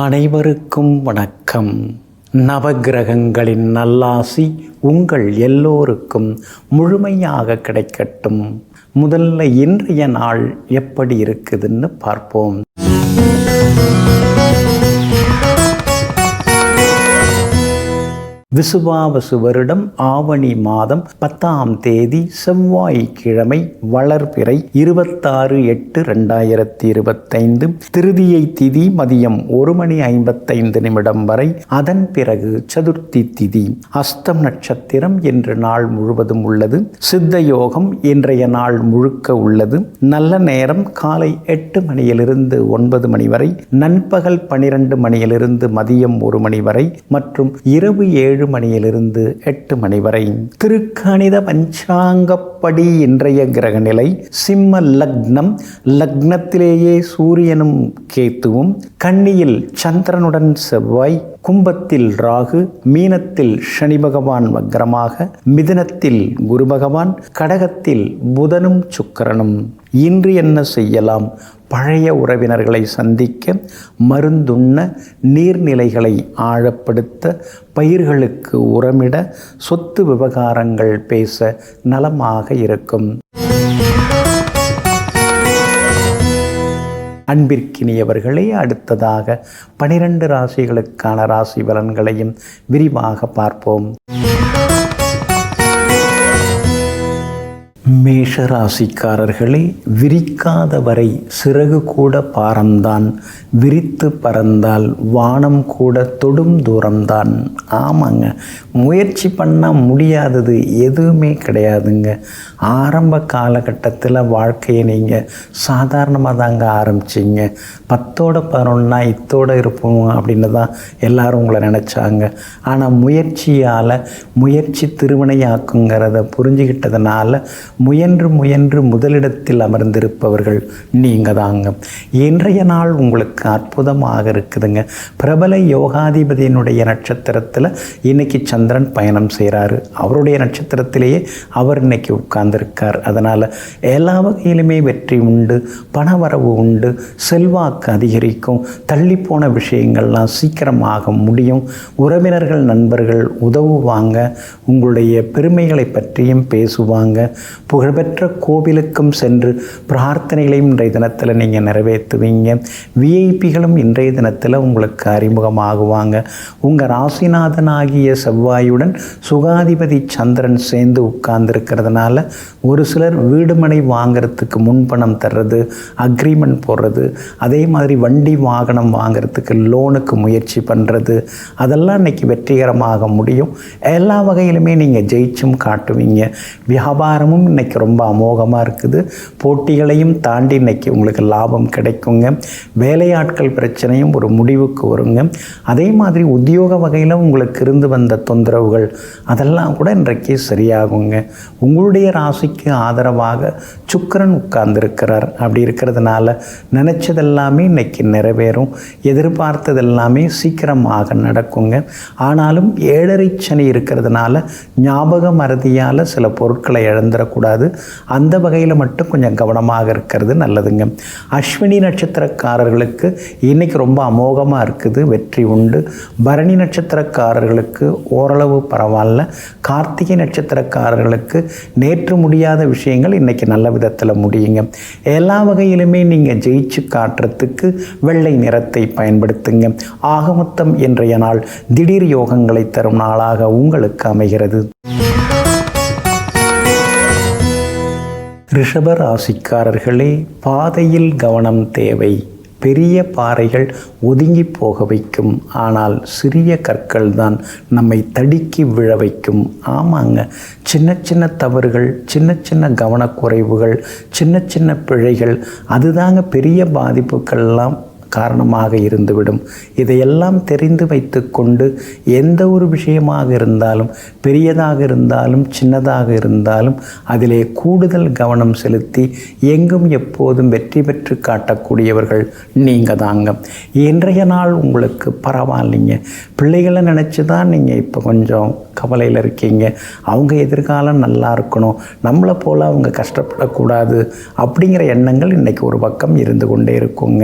அனைவருக்கும் வணக்கம். நவகிரகங்களின் நல்லாசி உங்கள் எல்லோருக்கும் முழுமையாக கிடைக்கட்டும். முதல்ல இன்றைய நாள் எப்படி இருக்குதுன்னு பார்ப்போம். விசுவாவசு வருடம் ஆவணி மாதம் 10ஆம் தேதி செவ்வாய்க்கிழமை வளர்பிறை 26/8/2025 திருதியை திதி மதியம் 1:55 வரை. அதன் பிறகு சதுர்த்தி திதி. அஸ்தம் நட்சத்திரம் என்று நாள் முழுவதும் உள்ளது. சித்த யோகம் இன்றைய நாள் முழுக்க உள்ளது. நல்ல நேரம் காலை 8 மணியிலிருந்து 9 மணி வரை, நண்பகல் 12 மணியிலிருந்து மதியம் 1 மணி வரை மற்றும் இரவு 7 மணியிலிருந்து 8 மணி வரை. திருக்கணித பஞ்சாங்கப்படி இன்றைய கிரக நிலை சிம்ம லக்னம். லக்னத்திலேயே சூரியனும் கேத்துவும், கன்னியில் சந்திரனுடன் செவ்வாய், கும்பத்தில் ராகு, மீனத்தில் சனி பகவான் வக்ரமாக, மிதுனத்தில் குரு பகவான், கடகத்தில் புதனும் சுக்கிரனும். இன்று என்ன செய்யலாம்? பழைய உறவினர்களை சந்திக்க, மருந்துண்ண, நீர்நிலைகளை ஆழப்படுத்த, பயிர்களுக்கு உரமிட, சொத்து விவகாரங்கள் பேச நலமாக இருக்கும். அன்பிற்கினியவர்களே, அடுத்ததாக 12 ராசிகளுக்கான ராசி பலன்களையும் விரிவாக பார்ப்போம். மேஷ ராசிக்காரர்களே, விரிக்காத வரை சிறகு கூட பாரம்தான், விரித்து பறந்தால் வானம் கூட தொடும் தூரம்தான். ஆமாங்க, முயற்சி பண்ணால் முடியாதது எதுவுமே கிடையாதுங்க. ஆரம்ப காலகட்டத்தில் வாழ்க்கையை நீங்கள் சாதாரணமாக தாங்க ஆரம்பிச்சிங்க. 10ஓட 11 இத்தோடு இருப்போம் அப்படின்னு தான் எல்லாரும் உங்களை நினச்சாங்க. ஆனால் முயற்சி திருவினையாக்குங்கிறத புரிஞ்சுக்கிட்டதுனால முயன்று முதலிடத்தில் அமர்ந்திருப்பவர்கள் நீங்கள் தாங்க. இன்றைய நாள் உங்களுக்கு அற்புதமாக இருக்குதுங்க. பிரபல யோகாதிபதியினுடைய நட்சத்திரத்தில் இன்னைக்கு சந்திரன் பயணம் செய்கிறாரு. அவருடைய நட்சத்திரத்திலேயே அவர் இன்னைக்கு உட்கார்ந்துருக்கார். அதனால் எல்லா வகையிலுமே வெற்றி உண்டு, பணவரவு உண்டு, செல்வாக்கு அதிகரிக்கும், தள்ளிப்போன விஷயங்கள்லாம் சீக்கிரமாக முடியும். உறவினர்கள் நண்பர்கள் உதவுவாங்க, உங்களுடைய பெருமைகளை பற்றியும் பேசுவாங்க. புகழ்பெற்ற கோவிலுக்கும் சென்று பிரார்த்தனைகளையும் இன்றைய தினத்தில் நீங்கள் நிறைவேற்றுவீங்க. விஐபிகளும் இன்றைய தினத்தில் உங்களுக்கு அறிமுகமாகுவாங்க. உங்கள் ராசிநாதனாகிய செவ்வாயுடன் சுகாதிபதி சந்திரன் சேர்ந்து உட்கார்ந்துருக்கிறதுனால ஒரு சிலர் வீடுமனை வாங்கிறதுக்கு முன்பணம் தர்றது, அக்ரிமெண்ட் போடுறது, அதே மாதிரி வண்டி வாகனம் வாங்கிறதுக்கு லோனுக்கு முயற்சி பண்ணுறது, அதெல்லாம் இன்றைக்கி வெற்றிகரமாக முடியும். எல்லா வகையிலுமே நீங்கள் ஜெயிச்சும் காட்டுவீங்க. வியாபாரமும் இன்றைக்கி ரொம்ப அமோகமாக இருக்குது. போட்டிகளையும் தாண்டி இன்றைக்கி உங்களுக்கு லாபம் கிடைக்குங்க. வேலையாட்கள் பிரச்சனையும் ஒரு முடிவுக்கு வருங்க. அதே மாதிரி உத்தியோக வகையில் உங்களுக்கு இருந்து வந்த தொந்தரவுகள் அதெல்லாம் கூட இன்றைக்கு சரியாகுங்க. உங்களுடைய ராசிக்கு ஆதரவாக சுக்கிரன் உட்கார்ந்துருக்கிறார். அப்படி இருக்கிறதுனால நினச்சதெல்லாமே இன்றைக்கி நிறைவேறும். எதிர்பார்த்ததெல்லாமே சீக்கிரமாக நடக்குங்க. ஆனாலும் 7.5 சனி இருக்கிறதுனால ஞாபக மறதியால் சில பொருட்களை இழந்துடக்கூடாது. அந்த வகையில் மட்டும் கொஞ்சம் கவனமாக இருக்கிறது நல்லதுங்க. அஸ்வினி நட்சத்திரக்காரர்களுக்கு இன்றைக்கி ரொம்ப அமோகமாக இருக்குது, வெற்றி உண்டு. பரணி நட்சத்திரக்காரர்களுக்கு ஓரளவு பரவாயில்ல. கார்த்திகை நட்சத்திரக்காரர்களுக்கு நேற்று முடியாத விஷயங்கள் இன்றைக்கி நல்ல விதத்தில் முடியுங்க. எல்லா வகையிலுமே நீங்கள் ஜெயிச்சு காட்டுறதுக்கு வெள்ளை நிறத்தை பயன்படுத்துங்க. ஆகமொத்தம் இன்றைய நாள் திடீர் யோகங்களை தரும் நாளாக உங்களுக்கு அமைகிறது. ரிஷப ராசிக்காரர்களே, பாதையில் கவனம் தேவை. பெரிய பாறைகள் ஒதுங்கி போக வைக்கும், ஆனால் சிறிய கற்கள் தான் நம்மை தடுக்கி விழ வைக்கும். ஆமாங்க, சின்ன தவறுகள், சின்ன கவனக்குறைவுகள், சின்ன பிழைகள், அதுதாங்க பெரிய பாதிப்புக்கள்லாம் காரணமாக இருந்துவிடும். இதையெல்லாம் தெரிந்து வைத்து கொண்டு எந்த ஒரு விஷயமாக இருந்தாலும், பெரியதாக இருந்தாலும் சின்னதாக இருந்தாலும் அதிலே கூடுதல் கவனம் செலுத்தி எங்கும் எப்போதும் வெற்றி பெற்று காட்டக்கூடியவர்கள் நீங்கள் தாங்க. இன்றைய நாள் உங்களுக்கு பரவாயில்லைங்க. பிள்ளைகளை நினச்சி தான் நீங்கள் இப்போ கொஞ்சம் கவலையில் இருக்கீங்க. அவங்க எதிர்காலம் நல்லா இருக்கணும், நம்மளை போல் அவங்க கஷ்டப்படக்கூடாது அப்படிங்கிற எண்ணங்கள் இன்றைக்கி ஒரு பக்கம் இருந்து கொண்டே இருக்குங்க.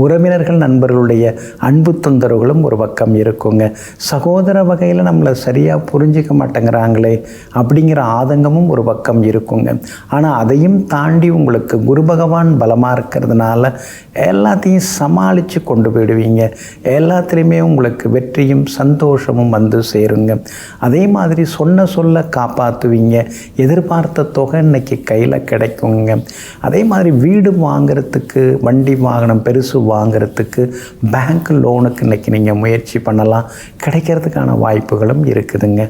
உறவினர் உறவினர்கள் நண்பர்களுடைய அன்பு தொந்தரவுகளும் ஒரு பக்கம் இருக்குங்க. சகோதர வகையில் நம்மளை சரியாக புரிஞ்சிக்க மாட்டேங்கிறாங்களே அப்படிங்கிற ஆதங்கமும் ஒரு பக்கம் இருக்குங்க. ஆனால் அதையும் தாண்டி உங்களுக்கு குரு பகவான் பலமாக இருக்கிறதுனால எல்லாத்தையும் சமாளித்து கொண்டு போயிடுவீங்க. எல்லாத்துலேயுமே உங்களுக்கு வெற்றியும் சந்தோஷமும் வந்து சேருங்க. அதே மாதிரி சொன்ன சொல்ல காப்பாற்றுவீங்க. எதிர்பார்த்த தொகை இன்னைக்கு கையில் கிடைக்குங்க. அதே மாதிரி வீடு வாங்கிறதுக்கு, வண்டி வாகனம் பெருசு வாங்கிறதுக்கு, பேங்க் லோனுக்கு இன்றைக்கி நீங்கள் முயற்சி பண்ணலாம். கிடைக்கிறதுக்கான வாய்ப்புகளும் இருக்குதுங்க.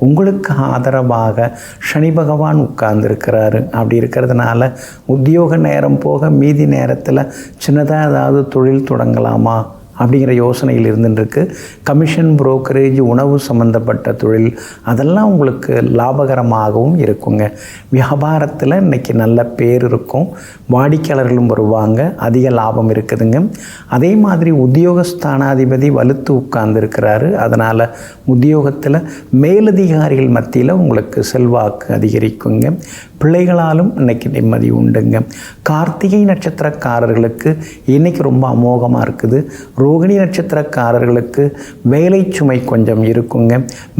உங்களுக்கு ஆதரவாக சனி பகவான் உட்கார்ந்துருக்கிறாரு. அப்படி இருக்கிறதுனால உத்தியோக நேரம் போக மீதி நேரத்தில் சின்னதாக ஏதாவது தொழில் தொடங்கலாமா அப்படிங்கிற யோசனையில் இருந்துருக்கு. கமிஷன், புரோக்கரேஜ், உணவு சம்மந்தப்பட்ட தொழில் அதெல்லாம் உங்களுக்கு லாபகரமாகவும் இருக்குங்க. வியாபாரத்தில் இன்றைக்கி நல்ல பேர் இருக்கும். வாடிக்கையாளர்களும் வருவாங்க. அதிக லாபம் இருக்குதுங்க. அதே மாதிரி உத்தியோகஸ்தானாதிபதி வலுத்து உட்கார்ந்துருக்கிறாரு. அதனால் உத்தியோகத்தில் மேலதிகாரிகள் மத்தியில் உங்களுக்கு செல்வாக்கு அதிகரிக்குங்க. பிள்ளைகளாலும் இன்றைக்கி நிம்மதி உண்டுங்க. கார்த்திகை நட்சத்திரக்காரர்களுக்கு இன்றைக்கி ரொம்ப அமோகமாக இருக்குது. ரோகிணி நட்சத்திரக்காரர்களுக்கு வேலை சுமை கொஞ்சம் இருக்குங்க.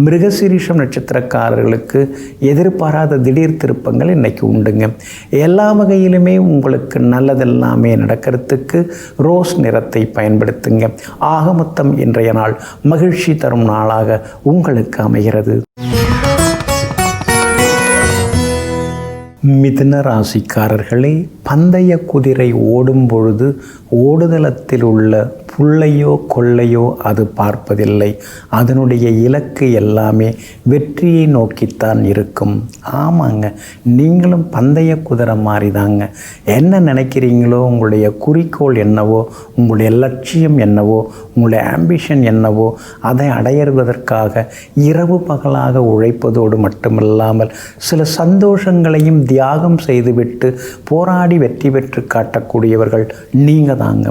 மிருகசீரிஷம் நட்சத்திரக்காரர்களுக்கு எதிர்பாராத திடீர் திருப்பங்கள் இன்றைக்கி உண்டுங்க. எல்லா வகையிலுமே உங்களுக்கு நல்லதெல்லாமே நடக்கிறதுக்கு ரோஸ் நிறத்தை பயன்படுத்துங்க. ஆக மொத்தம் இன்றைய நாள் மகிழ்ச்சி தரும் நாளாக உங்களுக்கு அமைகிறது. மிதுன ராசிக்காரர்களே, பந்தய குதிரை ஓடும் பொழுது ஓடுதளத்தில் உள்ள புள்ளையோ கொள்ளையோ அது பார்ப்பதில்லை. அதனுடைய இலக்கு எல்லாமே வெற்றியை நோக்கித்தான் இருக்கும். ஆமாங்க, நீங்களும் பந்தய குதிரை மாதிரி தாங்க. என்ன நினைக்கிறீங்களோ, உங்களுடைய குறிக்கோள் என்னவோ, உங்களுடைய லட்சியம் என்னவோ, உங்களுடைய ஆம்பிஷன் என்னவோ, அதை அடையிறதற்காக இரவு பகலாக உழைப்பதோடு மட்டுமில்லாமல் சில சந்தோஷங்களையும் தியாகம் செய்துவிட்டு போராடி வெற்றி பெற்று காட்டக்கூடியவர்கள் நீங்கள் தாங்க.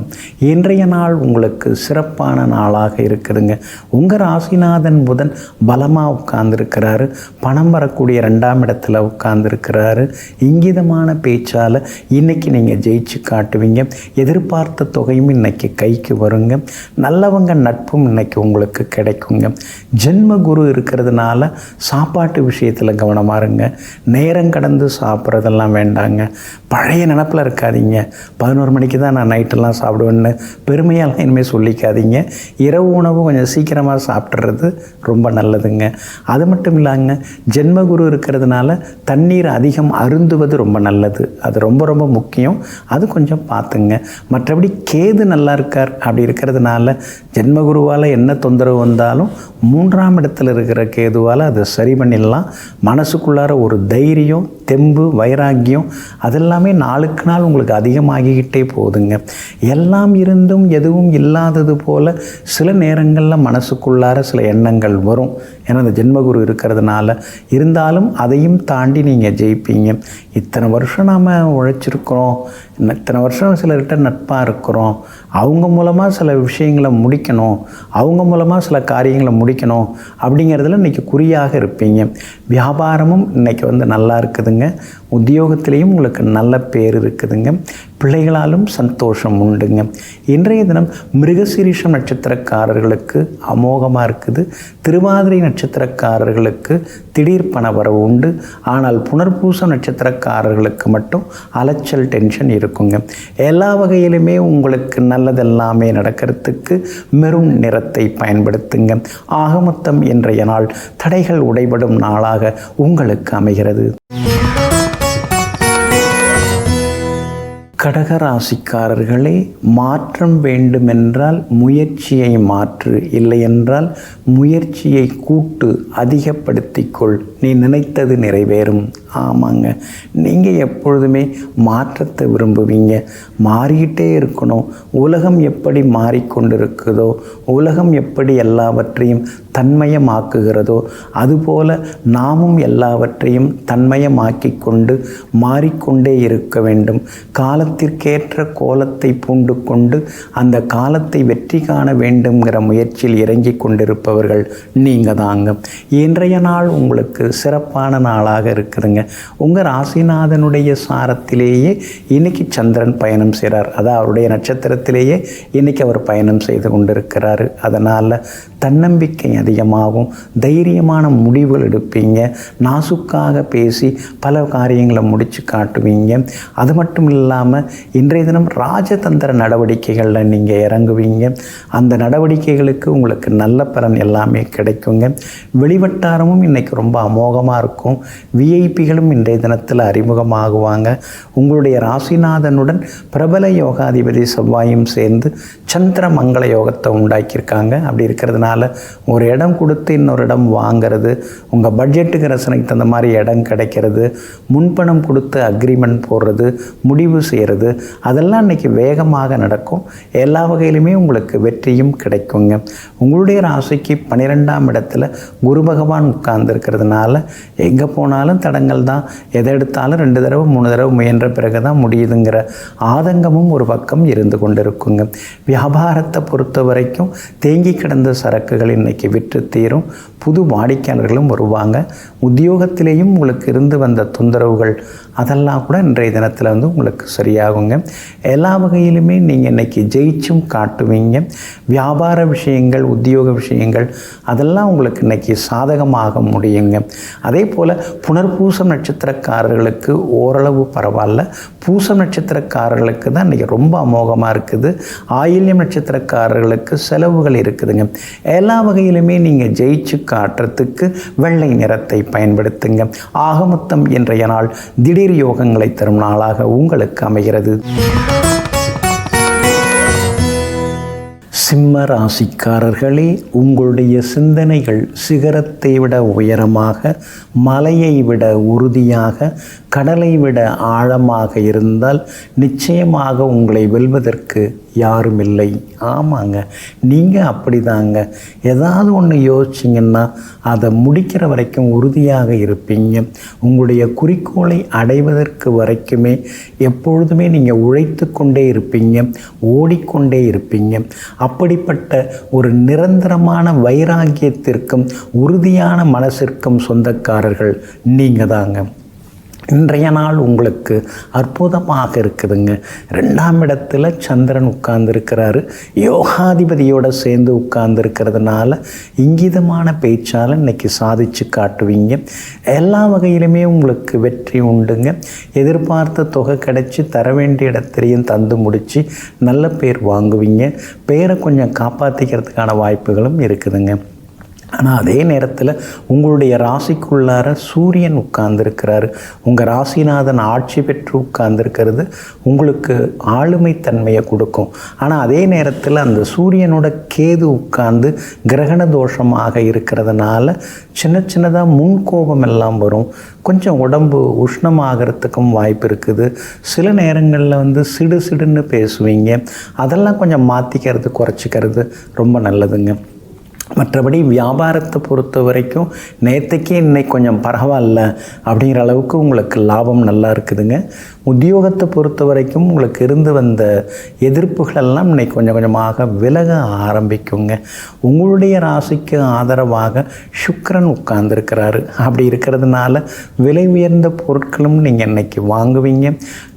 இன்றைய நாள் உங்களுக்கு சிறப்பான நாளாக இருக்குதுங்க. உங்கள் ராசிநாதன் புதன் பலமாக உட்கார்ந்துருக்கிறாரு. பணம் வரக்கூடிய 2ஆம் இடத்துல உட்கார்ந்துருக்கிறாரு. இங்கிதமான பேச்சால் இன்றைக்கி நீங்கள் ஜெயிச்சு காட்டுவீங்க. எதிர்பார்த்த தொகையும் இன்றைக்கி கைக்கு வருங்க. நல்லவங்க நட்பும் இன்றைக்கி உங்களுக்கு கிடைக்குங்க. ஜென்ம குரு இருக்கிறதுனால சாப்பாட்டு விஷயத்தில் கவனமாக இருங்க. நேரம் கடந்து சாப்பிட்றதெல்லாம் வேண்டாங்க. பழைய நினப்பில் இருக்காதீங்க. 11 மணிக்கு தான் நான் நைட்டெல்லாம் சாப்பிடுவேன்னு பெருமையால் இனிமேல் சொல்லிக்காதீங்க. இரவு உணவு கொஞ்சம் சீக்கிரமாக சாப்பிட்றது ரொம்ப நல்லதுங்க. அது மட்டும் இல்லாங்க, ஜென்மகுரு இருக்கிறதுனால தண்ணீர் அதிகம் அருந்துவது ரொம்ப நல்லது. அது ரொம்ப ரொம்ப முக்கியம். அது கொஞ்சம் பார்த்துங்க. மற்றபடி கேது நல்லா இருக்கார். அப்படி இருக்கிறதுனால ஜென்மகுருவால் என்ன தொந்தரவு வந்தாலும் 3ஆம் இடத்துல இருக்கிற கேதுவால் அதை சரி பண்ணிடலாம். மனசுக்குள்ளார ஒரு தைரியம், தெம்பு, வைராக்கியம் அதெல்லாமே நாளுக்கு நாள் உங்களுக்கு அதிகமாகிக்கிட்டே போகுதுங்க. எல்லாம் இருந்தும் எதுவும் இல்லாதது போல் சில நேரங்களில் மனசுக்குள்ளார சில எண்ணங்கள் வரும். ஏன்னா அந்த ஜென்மகுரு இருக்கிறதுனால. இருந்தாலும் அதையும் தாண்டி நீங்கள் ஜெயிப்பீங்க. இத்தனை வருஷம் நாம் உழைச்சிருக்கிறோம், இத்தனை வருஷம் சிலர்கிட்ட நட்பாக இருக்கிறோம், அவங்க மூலமாக சில விஷயங்களை முடிக்கணும், அவங்க மூலமாக சில காரியங்களை முடிக்கணும் அப்படிங்கிறதுல இன்றைக்கி குறியாக இருப்பீங்க. வியாபாரமும் இன்றைக்கி நல்லா இருக்குதுங்க. உத்தியோகத்திலையும் உங்களுக்கு நல்ல பேர் இருக்குதுங்க. பிள்ளைகளாலும் சந்தோஷம் உண்டுங்க. இன்றைய தினம் மிருகசீரிஷம் நட்சத்திரக்காரர்களுக்கு அமோகமாக இருக்குது. திருவாதிரை நட்சத்திரக்காரர்களுக்கு திடீர் பண வரவு உண்டு. ஆனால் புனர்பூசம் நட்சத்திரக்காரர்களுக்கு மட்டும் அலைச்சல், டென்ஷன் இருக்குங்க. எல்லா வகையிலுமே உங்களுக்கு நல்லதெல்லாமே நடக்கிறதுக்கு மெரூன் நிறத்தை பயன்படுத்துங்க. ஆக மொத்தம் இன்றைய நாள் தடைகள் உடைபடும் நாளாக உங்களுக்கு அமைகிறது. கடகராசிக்காரர்களே, மாற்றம் வேண்டுமென்றால் முயற்சியை மாற்று, இல்லையென்றால் முயற்சியை கூட்டு, அதிகப்படுத்திக்கொள், நீ நினைத்தது நிறைவேறும். ஆமாங்க, நீங்கள் எப்பொழுதுமே மாற்றத்தை விரும்புவீங்க. மாறிக்கிட்டே இருக்கணும். உலகம் எப்படி மாறிக்கொண்டிருக்குதோ, உலகம் எப்படி எல்லாவற்றையும் தன்மயமாக்குகிறதோ, அதுபோல நாமும் எல்லாவற்றையும் தன்மயமாக்கி கொண்டு மாறிக்கொண்டே இருக்க வேண்டும். காலத்திற்கேற்ற கோலத்தை பூண்டு கொண்டு அந்த காலத்தை வெற்றி காண வேண்டும்ங்கிற முயற்சியில் இறங்கி கொண்டிருப்பவர்கள் நீங்கள் தாங்க. இன்றைய நாள் உங்களுக்கு சிறப்பான நாளாக இருக்குதுங்க. உங்கள் ராசிநாதனுடைய சாரத்திலேயே இன்றைக்கி சந்திரன் பயணம் செய்கிறார். அதாவது அவருடைய நட்சத்திரத்திலேயே இன்றைக்கி அவர் பயணம் செய்து கொண்டிருக்கிறாரு. அதனால் தன்னம்பிக்கை அதிகமாகும், தைரியமான முடிவுகள் எடுப்பீங்க, நாசுக்காக பேசி பல காரியங்களை முடித்து காட்டுவீங்க. அது மட்டும் இல்லாமல் இன்றைய தினம் ராஜதந்திர நடவடிக்கைகளில் நீங்கள் இறங்குவீங்க. அந்த நடவடிக்கைகளுக்கு உங்களுக்கு நல்ல பலன் எல்லாமே கிடைக்குங்க. வெளிவட்டாரமும் இன்றைக்கி ரொம்ப அமோகமாக இருக்கும். விஐபிகளும் இன்றைய தினத்தில் அறிமுகமாகுவாங்க. உங்களுடைய ராசிநாதனுடன் பிரபல யோகாதிபதி செவ்வாயும் சேர்ந்து சந்திர மங்கள யோகத்தை உண்டாக்கியிருக்காங்க. அப்படி இருக்கிறதுனால ஒரு இடம் கொடுத்து இன்னொரு இடம் வாங்கிறது, உங்கள் பட்ஜெட்டுக்கு ரசனைக்கு தகுந்த மாதிரி இடம் கிடைக்கிறது, முன்பணம் கொடுத்து அக்ரிமெண்ட் போடுறது, முடிவு செய்கிறது, அதெல்லாம் இன்றைக்கி வேகமாக நடக்கும். எல்லா வகையிலுமே உங்களுக்கு வெற்றியும் கிடைக்குங்க. உங்களுடைய ராசிக்கு 12ஆம் இடத்துல குரு பகவான் உட்கார்ந்துருக்கிறதுனால எங்கே போனாலும் தடங்கள் தான். எதை எடுத்தாலும் 2 தடவை 3 தடவை முயன்ற பிறகு தான் முடியுதுங்கிற ஆதங்கமும் ஒரு பக்கம் இருந்து கொண்டிருக்குங்க. வியாபாரத்தை பொறுத்த வரைக்கும் தேங்கி கிடந்த சரக்குகள் இன்றைக்கி விற்று தீரும். புது வாடிக்கையாளர்களும் வருவாங்க. உத்தியோகத்திலேயும் உங்களுக்கு இருந்து வந்த தொந்தரவுகள் அதெல்லாம் கூட இன்றைய தினத்தில் உங்களுக்கு சரியாகுங்க. எல்லா வகையிலுமே நீங்கள் இன்றைக்கி ஜெயிச்சும் காட்டுவீங்க. வியாபார விஷயங்கள், உத்தியோக விஷயங்கள் அதெல்லாம் உங்களுக்கு இன்றைக்கி சாதகமாக முடியுங்க. அதே போல் புனர்பூசம் நட்சத்திரக்காரர்களுக்கு ஓரளவு பரவாயில்ல. பூசம் நட்சத்திரக்காரர்களுக்கு தான் இன்றைக்கி ரொம்ப அமோகமாக இருக்குது. ஆயில்யம் நட்சத்திரக்காரர்களுக்கு செலவுகள் இருக்குதுங்க. எல்லா வகையிலுமே நீங்கள் ஜெயிச்சு காட்டுறதுக்கு வெள்ளை நிறத்தை பயன்படுத்துங்க. ஆகமொத்தம் இன்றைய நாள் திடீர் யோகங்களை தரும் நாளாக உங்களுக்கு அமைகிறது. சிம்ம ராசிக்காரர்களே, உங்களுடைய சிந்தனைகள் சிகரத்தை விட உயரமாக, மலையை விட உறுதியாக, கடலை விட ஆழமாக இருந்தால் நிச்சயமாக உங்களை வெல்வதற்கு யாரும் இல்லை. ஆமாங்க, நீங்கள் அப்படிதாங்க. ஏதாவது ஒன்று யோசிச்சிங்கன்னா அதை முடிக்கிற வரைக்கும் உறுதியாக இருப்பீங்க. உங்களுடைய குறிக்கோளை அடைவதற்கு வரைக்குமே எப்பொழுதுமே நீங்கள் உழைத்து கொண்டே இருப்பீங்க, ஓடிக்கொண்டே இருப்பீங்க. அப்படிப்பட்ட ஒரு நிரந்தரமான வைராகியத்திற்கும் உறுதியான மனசிற்கும் சொந்தக்காரர்கள் நீங்கள் தாங்க. இன்றைய நாள் உங்களுக்கு அற்புதமாக இருக்குதுங்க. 2ஆம் இடத்துல சந்திரன் உட்கார்ந்துருக்கிறாரு. யோகாதிபதியோடு சேர்ந்து உட்கார்ந்துருக்கிறதுனால இங்கிதமான பேச்சால் இன்றைக்கி சாதித்து காட்டுவீங்க. எல்லா வகையிலுமே உங்களுக்கு வெற்றி உண்டுங்க. எதிர்பார்த்த தொகை கிடைச்சி தர வேண்டிய இடத்துலையும் தந்து முடித்து நல்ல பேர் வாங்குவீங்க. பேரை கொஞ்சம் காப்பாற்றிக்கிறதுக்கான வாய்ப்புகளும் இருக்குதுங்க. ஆனால் அதே நேரத்தில் உங்களுடைய ராசிக்குள்ளார சூரியன் உட்கார்ந்துருக்கிறாரு. உங்கள் ராசிநாதன் ஆட்சி பெற்று உட்கார்ந்துருக்கிறது உங்களுக்கு ஆளுமை தன்மையை கொடுக்கும். ஆனால் அதே நேரத்தில் அந்த சூரியனோட கேது உட்கார்ந்து கிரகண தோஷமாக இருக்கிறதுனால சின்னதாக முன்கோபம் எல்லாம் வரும். கொஞ்சம் உடம்பு உஷ்ணமாகறதுக்கும் வாய்ப்பு இருக்குது. சில நேரங்களில் சிடுன்னு பேசுவீங்க. அதெல்லாம் கொஞ்சம் மாற்றிக்கிறது, குறைச்சிக்கிறது ரொம்ப நல்லதுங்க. மற்றபடி வியாபாரத்தை பொறுத்த வரைக்கும் நேற்றுக்கே இன்னைக்கு கொஞ்சம் பரவாயில்ல அப்படிங்கிற அளவுக்கு உங்களுக்கு லாபம் நல்லா இருக்குதுங்க. உத்தியோகத்தை பொறுத்த வரைக்கும் உங்களுக்கு இருந்து வந்த எதிர்ப்புகளெல்லாம் இன்னைக்கு கொஞ்சம் கொஞ்சமாக விலக ஆரம்பிக்குங்க. உங்களுடைய ராசிக்கு ஆதரவாக சுக்கிரன் உட்கார்ந்துருக்கிறாரு. அப்படி இருக்கிறதுனால விலை உயர்ந்த பொருட்களும் நீங்கள் இன்னைக்கு வாங்குவீங்க.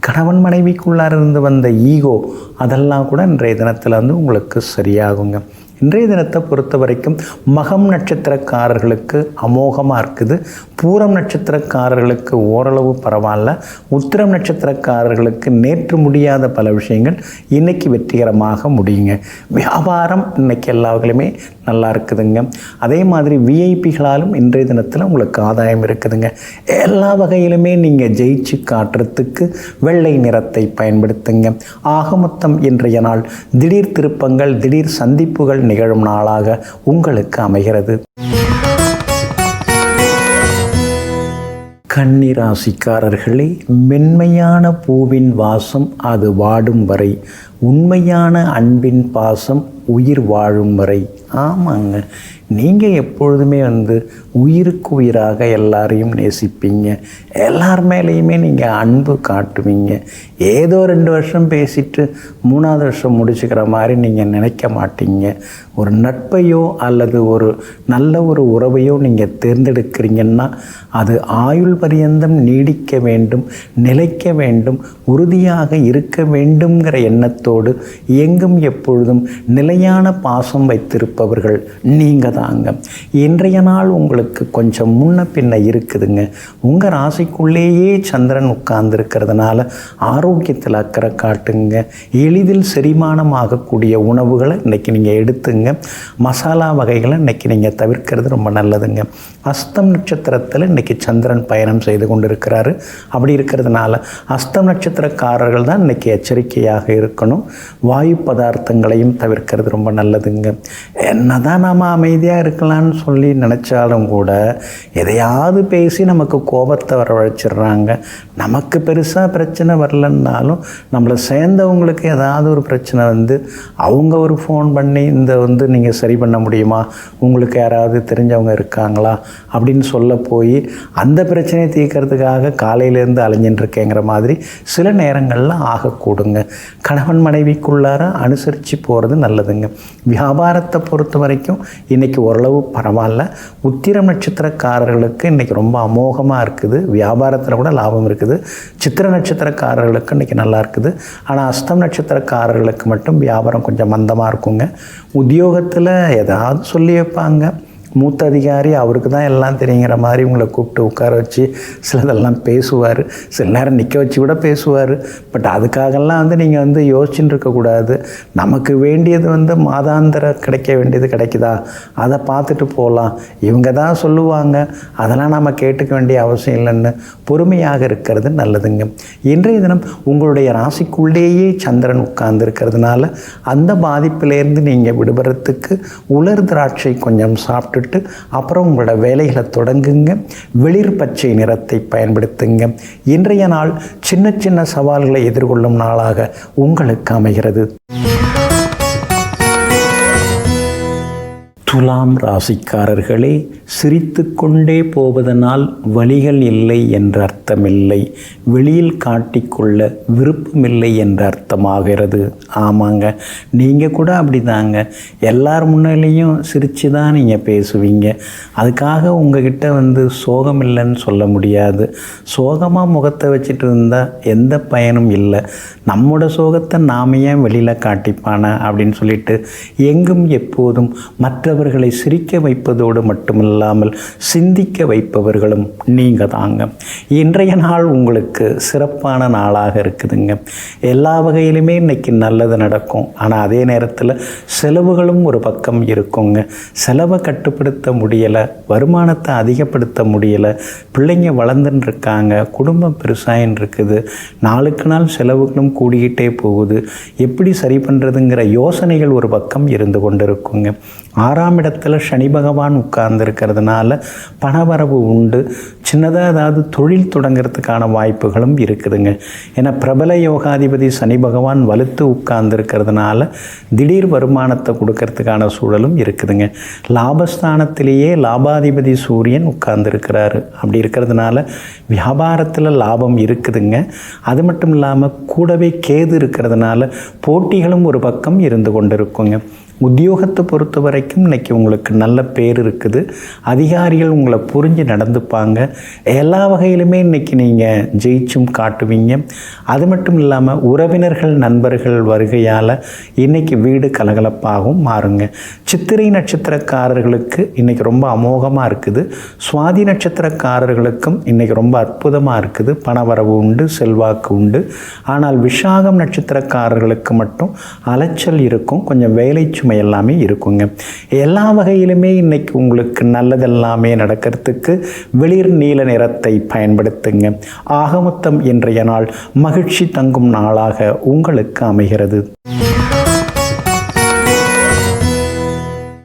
கணவன் மனைவிக்குள்ளார இருந்து வந்த ஈகோ அதெல்லாம் கூட இன்றைய தினத்தில் உங்களுக்கு சரியாகுங்க. இன்றைய தினத்தை பொறுத்த வரைக்கும் மகம் நட்சத்திரக்காரர்களுக்கு அமோகமாக இருக்குது. பூரம் நட்சத்திரக்காரர்களுக்கு ஓரளவு பரவாயில்ல. உத்திரம் நட்சத்திரக்காரர்களுக்கு நேற்று முடியாத பல விஷயங்கள் இன்றைக்கி வெற்றிகரமாக முடியுங்க. வியாபாரம் இன்றைக்கி எல்லா வகையிலுமே நல்லா இருக்குதுங்க. அதே மாதிரி விஐபிகளாலும் இன்றைய தினத்தில் உங்களுக்கு ஆதாயம் இருக்குதுங்க. எல்லா வகையிலுமே நீங்கள் ஜெயிச்சு காட்டுறதுக்கு வெள்ளை நிறத்தை பயன்படுத்துங்க. ஆக மொத்தம் இன்றைய நாள் திடீர் திருப்பங்கள், திடீர் சந்திப்புகள் நிகழும் நாளாக உங்களுக்கு அமைகிறது. கன்னிராசிக்காரர்களே, மென்மையான பூவின் வாசம் அது வாடும் வரை உண்மையான அன்பின் பாசம் உயிர் வாழும் வரை. ஆமாங்க, நீங்கள் எப்பொழுதுமே உயிருக்கு உயிராக எல்லாரையும் நேசிப்பீங்க, எல்லார் மேலேயுமே நீங்கள் அன்பு காட்டுவீங்க. ஏதோ 2 வருஷம் பேசிட்டு 3ஆவது வருஷம் முடிச்சுக்கிற மாதிரி நீங்கள் நினைக்க மாட்டீங்க. ஒரு நட்பையோ அல்லது ஒரு நல்ல ஒரு உறவையோ நீங்கள் தேர்ந்தெடுக்கிறீங்கன்னா அது ஆயுள் பரியந்தம் நீடிக்க வேண்டும், நிலைக்க வேண்டும், உறுதியாக இருக்க வேண்டும்ங்கிற எண்ணத்தோடு எங்கும் எப்பொழுதும் நிலையான பாசம் வைத்திருப்பவர்கள் நீங்கள் தாங்க. இன்றைய நாள் உங்களுக்கு கொஞ்சம் முன்ன பின்ன இருக்குதுங்க. உங்கள் ராசிக்குள்ளேயே சந்திரன் உட்கார்ந்துருக்கிறதுனால ஆரோக்கியத்தில் அக்கறை காட்டுங்க. எளிதில் செரிமானம் ஆகக்கூடிய உணவுகளை இன்றைக்கி நீங்கள் எடுத்துங்க. மசாலா வகைகளை இன்றைக்கி நீங்கள் தவிர்க்கிறது ரொம்ப நல்லதுங்க. அஸ்தம் நட்சத்திரத்தில் இன்றைக்கி சந்திரன் பயணம் செய்து கொண்டு இருக்கிறாரு. அப்படி இருக்கிறதுனால அஸ்தம் நட்சத்திரக்காரர்கள் தான் இன்றைக்கி எச்சரிக்கையாக இருக்கணும். வாயு பதார்த்தங்களையும் தவிர்க்கிறது ரொம்ப நல்லதுங்க. என்னதான் நாம் அமைதியாக இருக்கலாம்னு சொல்லி நினச்சாலும் கூட எதையாவது பேசி நமக்கு கோபத்தை வரவழைச்சிடுறாங்க. நமக்கு பெருசாக பிரச்சனை வரலன்னாலும் நம்மளை சேர்ந்தவங்களுக்கு ஏதாவது ஒரு பிரச்சனை அவங்க ஒரு ஃபோன் பண்ணி நீங்கள் சரி பண்ண முடியுமா, உங்களுக்கு யாராவது தெரிஞ்சவங்க இருக்காங்களா அப்படின்னு சொல்ல போய் அந்த பிரச்சனையை தீர்க்கறதுக்காக காலையிலேருந்து அலைஞ்சின்னு இருக்கேங்கிற மாதிரி சில நேரங்களில் ஆகக்கூடுங்க. கணவன் மனைவிக்குள்ளார அனுசரித்து போகிறது நல்லதுங்க. வியாபாரத்தை பொறுத்த வரைக்கும் இன்றைக்கி ஓரளவு பரவாயில்ல. உத்திரம் நட்சத்திரக்காரர்களுக்கு இன்றைக்கி ரொம்ப அமோகமாக இருக்குது. வியாபாரத்தில் கூட லாபம் இருக்குது. சித்திர நட்சத்திரக்காரர்களுக்கு இன்றைக்கி நல்லா இருக்குது. ஆனால் அஸ்தம் நட்சத்திரக்காரர்களுக்கு மட்டும் வியாபாரம் கொஞ்சம் மந்தமாக இருக்குங்க. உத்தியோகத்தில் ஏதாவது சொல்லி வைப்பாங்க. மூத்த அதிகாரி அவருக்கு தான் எல்லாம் தெரியுங்கிற மாதிரி உங்களை கூப்பிட்டு உட்கார வச்சு சிலதெல்லாம் பேசுவார். சில நேரம் நிற்க வச்சு கூட பேசுவார். பட் அதுக்காகலாம் நீங்கள் யோசிச்சுட்டு இருக்கக்கூடாது. நமக்கு வேண்டியது மாதாந்திர கிடைக்க வேண்டியது கிடைக்குதா, அதை பார்த்துட்டு போகலாம். இவங்க தான் சொல்லுவாங்க, அதெல்லாம் நம்ம கேட்டுக்க வேண்டிய அவசியம் இல்லைன்னு பொறுமையாக இருக்கிறது நல்லதுங்க. இன்றைய தினம் உங்களுடைய ராசிக்குள்ளேயே சந்திரன் உட்கார்ந்து இருக்கிறதுனால அந்த பாதிப்பிலேருந்து நீங்கள் விடுபடுறதுக்கு உலர் திராட்சை கொஞ்சம் சாப்பிட்டு அப்புறம் உங்களோட வேலைகளை தொடங்குங்க. வெளிர் பச்சை நிறத்தை பயன்படுத்துங்க. இன்றைய நாள் சின்ன சின்ன சவால்களை எதிர்கொள்ளும் நாளாக உங்களுக்கு அமைகிறது. துலாம் ராசிக்காரர்களே, சிரித்து கொண்டே போவதனால் வழிகள் இல்லை என்ற அர்த்தமில்லை, வெளியில் காட்டிக்கொள்ள விருப்பமில்லை என்ற அர்த்தமாகிறது. ஆமாங்க, நீங்கள் கூட அப்படி தாங்க. எல்லார் முன்னிலையும் சிரித்து தான் நீங்கள் பேசுவீங்க. அதுக்காக உங்ககிட்ட சோகம் இல்லைன்னு சொல்ல முடியாது. சோகமாக முகத்தை வச்சுட்டு இருந்தால் எந்த பயனும் இல்லை. நம்மோட சோகத்தை நாம ஏன் வெளியில் காட்டிப்பான அப்படின்னு சொல்லிட்டு எங்கும் எப்போதும் மற்றவர்களை சிரிக்க வைப்பதோடு மட்டுமில்லாமல் சிந்திக்க வைப்பவர்களும் நீங்கள் தாங்க. இன்றைய நாள் உங்களுக்கு சிறப்பான நாளாக இருக்குதுங்க. எல்லா வகையிலுமே இன்றைக்கி நல்லது நடக்கும். ஆனால் அதே நேரத்தில் செலவுகளும் ஒரு பக்கம் இருக்குங்க. செலவை கட்டுப்படுத்த முடியலை, வருமானத்தை அதிகப்படுத்த முடியலை, பிள்ளைங்க வளர்ந்துன்னு இருக்காங்க, குடும்பம் பெருசாயின்னு இருக்குது, நாளுக்கு நாள் செலவுகளும் கூடிக்கிட்டே போகுது. எப்படி சரி பண்ணுறதுங்கிற யோசனைகள் ஒரு பக்கம் இருந்து கொண்டு இருக்குங்க. 6ஆம் இடத்துல சனி பகவான் உட்கார்ந்துருக்கிறதுனால பணவரவு உண்டு. சின்னதாக ஏதாவது தொழில் தொடங்கிறதுக்கான வாய்ப்புகளும் இருக்குதுங்க. ஏன்னா பிரபல யோகாதிபதி சனி பகவான் வலுத்து உட்கார்ந்துருக்கிறதுனால திடீர் வருமானத்தை கொடுக்கறதுக்கான சூழலும் இருக்குதுங்க. லாபஸ்தானத்திலேயே லாபாதிபதி சூரியன் உட்கார்ந்துருக்கிறாரு. அப்படி இருக்கிறதுனால வியாபாரத்தில் லாபம் இருக்குதுங்க. அது மட்டும் இல்லாமல் கூடவே கேது இருக்கிறதுனால போட்டிகளும் ஒரு பக்கம் இருந்து கொண்டு இருக்குங்க. உத்தியோகத்தை பொறுத்த வரைக்கும் இன்றைக்கி உங்களுக்கு நல்ல பேர் இருக்குது. அதிகாரிகள் உங்களை புரிஞ்சு நடந்துப்பாங்க. எல்லா வகையிலுமே இன்றைக்கி நீங்கள் ஜெயிச்சும் காட்டுவீங்க. அது மட்டும் இல்லாமல் உறவினர்கள் நண்பர்கள் வருகையால் இன்றைக்கி வீடு கலகலப்பாகவும் மாறுங்க. சித்திரை நட்சத்திரக்காரர்களுக்கு இன்றைக்கி ரொம்ப அமோகமாக இருக்குது. சுவாதி நட்சத்திரக்காரர்களுக்கும் இன்றைக்கி ரொம்ப அற்புதமாக இருக்குது. பணவரவு உண்டு, செல்வாக்கு உண்டு. ஆனால் விஷாகம் நட்சத்திரக்காரர்களுக்கு மட்டும் அலைச்சல் இருக்கும், கொஞ்சம் வேலை சுமை எல்லாமே இருக்குங்க. எல்லா வகையிலுமே இன்னைக்கு உங்களுக்கு நல்லதெல்லாமே நடக்கிறதுக்கு வெளிர் நீல நிறத்தை பயன்படுத்துங்க. ஆகமொத்தம் இன்றைய நாள் மகிழ்ச்சி தங்கும் நாளாக உங்களுக்கு அமைகிறது.